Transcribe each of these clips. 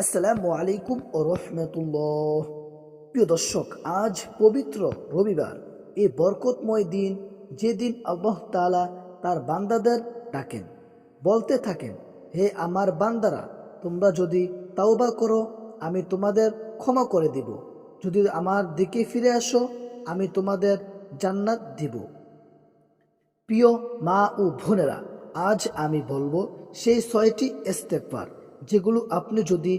আসসালামু আলাইকুম ও রহমতুল্লাহ। প্রিয় দর্শক, আজ পবিত্র রবিবার, এই বরকতময় দিন, যেদিন আল্লাহ তাআলা তার বান্দাদের ডাকেন, বলতে থাকেন, হে আমার বান্দারা, তোমরা যদি তাওবা করো আমি তোমাদের ক্ষমা করে দিব, যদি আমার দিকে ফিরে আসো আমি তোমাদের জান্নাত দিব। প্রিয় মা ও বোনেরা, আজ আমি বলবো সেই 6টি ইস্তেগফার, যেগুলো আপনি যদি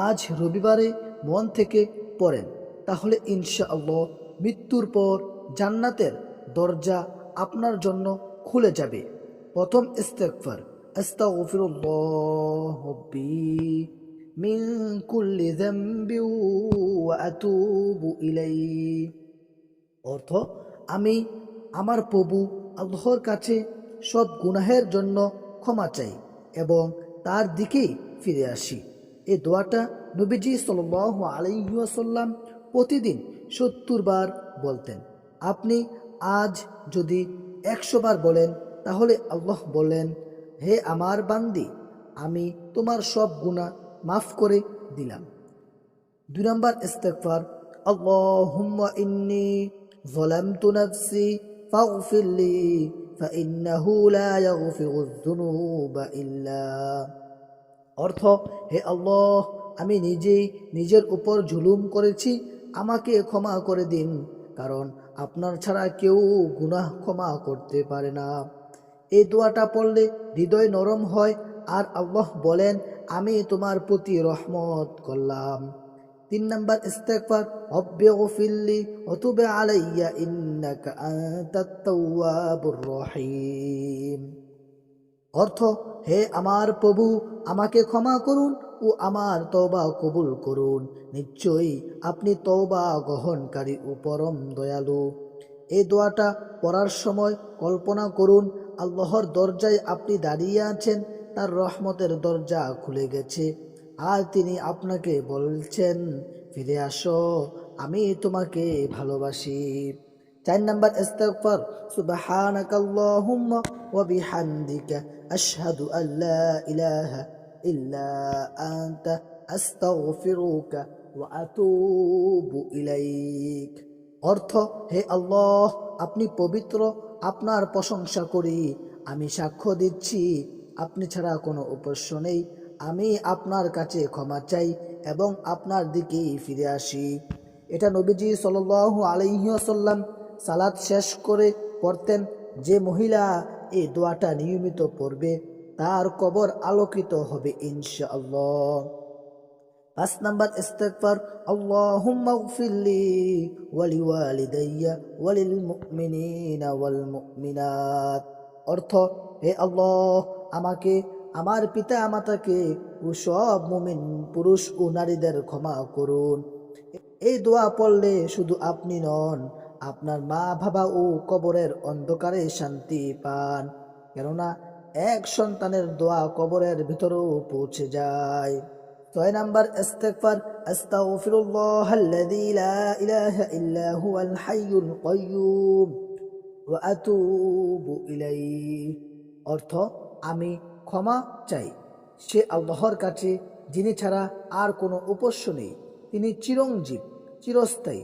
আজ রবিবারে মন থেকে পড়েন, তাহলে ইনশাআল্লাহ মৃত্যুর পর জান্নাতের দরজা আপনার জন্য খুলে যাবে। প্রথম ইস্তেগফার, আস্তাগফিরুল্লাহ রাব্বি মিন কুল্লি যামবি ওয়া আতুবু ইলাইহি। অর্থ, আমি আমার প্রভু আল্লাহর কাছে সব গুনাহের জন্য ক্ষমা চাই এবং তার দিকেই ফিরে আসি। এই দোয়াটা নবীজি সাল্লাল্লাহু আলাইহি ওয়াসাল্লাম প্রতিদিন 70 বার বলতেন। আপনি আজ যদি 100 বার বলেন, তাহলে আল্লাহ বলেন, হে আমার বান্দি, আমি তোমার সব গুনাহ মাফ করে দিলাম। 2 নম্বর ইস্তেগফার, আল্লাহুম্মা ইন্নী যালামতু নাফসি ফাগফির লি ফাইন্নাহু লা ইয়াগফিরুয যুনুবা ইল্লা। অর্থ, হে আল্লাহ, আমি নিজেই নিজের উপর জুলুম করেছি, আমাকে ক্ষমা করে দিন, কারণ আপনার ছাড়া কেউ গুনাহ ক্ষমা করতে পারে না। এই দোয়াটা পড়লে হৃদয় নরম হয় আর আল্লাহ বলেন, আমি তোমার প্রতি রহমত করলাম। 3 নম্বর ইস্তেগফার, রব্বিগফিরলি ওয়া তুব আলাইয়া ইন্নাকা আনতাত তাওয়াবুর রহিম। অর্থ, হে আমার প্রভু, আমাকে ক্ষমা করুন ও আমার তওবা কবুল করুন, নিশ্চয়ই আপনি তওবা গ্রহণকারী ও পরম দয়ালু। এই দোয়াটা পড়ার সময় কল্পনা করুন, আল্লাহর দরজায় আপনি দাঁড়িয়ে আছেন, তার রহমতের দরজা খুলে গেছে আর তিনি আপনাকে বলছেন, ফিরে আসো, আমি তোমাকে ভালোবাসি। 4 নম্বর ইস্তেগফার, সুবহানাকাল্লাহুম্মা ওয়া বিহামদিকা আশহাদু আল্লা ইলাহা ইল্লা আনতা আস্তাগফিরুকা ওয়া আতুবু ইলাইক। অর্থ, হে আল্লাহ, আপনি পবিত্র, আপনার প্রশংসা করি, আমি সাক্ষ্য দিচ্ছি আপনি ছাড়া কোনো উপাস্য নেই, আমি আপনার কাছে ক্ষমা চাই এবং আপনার দিকেই ফিরে আসি। এটা নবীজি সাল্লাল্লাহু আলাইহি ওয়াসাল্লাম সালাত শেষ করে পড়তেন। যে মহিলা এই দোয়াটা নিয়মিত পড়বে, তার কবর আলোকিত হবে ইনশাআল্লাহ। 5 নম্বর ইস্তেগফার, আল্লাহুম্মা গফিরলি ওয়া লিওয়ালিদাইয়া ওয়া লিল মুমিনিনা ওয়াল মুমিনাত। অর্থ, হে আল্লাহ, আমাকে, আমার পিতা মাতাকে ও সব মুমিন পুরুষ ও নারীদের ক্ষমা করুন। এই দোয়া পড়লে শুধু আপনি নন, আপনার মা বাবা ও কবরের অন্ধকারে শান্তি পান, কেননা এক সন্তানের দোয়া কবরের ভিতরেও পৌঁছে যায়। 6 নম্বর ইস্তেগফার, আস্তাগফিরুল্লাহাল্লাযী লা ইলাহা ইল্লা হুয়াল হাইয়ুল কাইয়্যুম ওয়া আতুবু ইলাইহি। অর্থ, আমি ক্ষমা চাই সে আল্লাহর কাছে, যিনি ছাড়া আর কোনো উপাস্য নেই, তিনি চিরঞ্জীব, চিরস্থায়ী,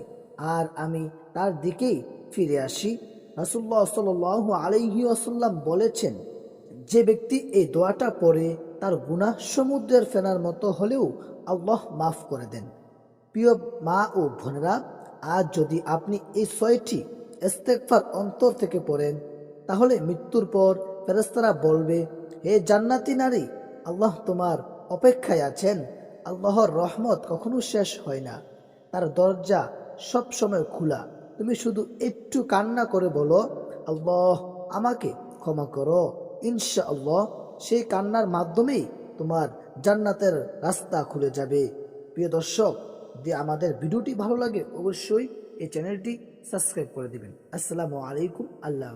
আর আমি তার দিকেই ফিরে আসি। রাসূলুল্লাহ সাল্লাল্লাহু আলাইহি ওয়াসাল্লাম বলেছেন, যে ব্যক্তি এই দোয়াটা পড়ে তার গুনাহ সমুদ্রের ফেনার মতো হলেও আল্লাহ মাফ করে দেন। প্রিয় মা ও বোনেরা, আজ যদি আপনি এই 6টি ইস্তেগফার অন্তর থেকে পড়েন, তাহলে মৃত্যুর পর ফেরেশতারা বলবে, হে জান্নাতি নারী, আল্লাহ তোমার অপেক্ষায় আছেন। আল্লাহর রহমত কখনো শেষ হয় না, তার দরজা সব সময় খোলা। তুমি শুধু একটু কান্না করে বলো, আল্লাহ আমাকে ক্ষমা করো, ইনশাআল্লাহ সেই কান্নার মাধ্যমেই তোমার জান্নাতের রাস্তা খুলে যাবে। প্রিয় দর্শক, যদি আমাদের ভিডিওটি ভালো লাগে, অবশ্যই এই চ্যানেলটি সাবস্ক্রাইব করে দিবেন। আসসালামু আলাইকুম। আল্লাহ।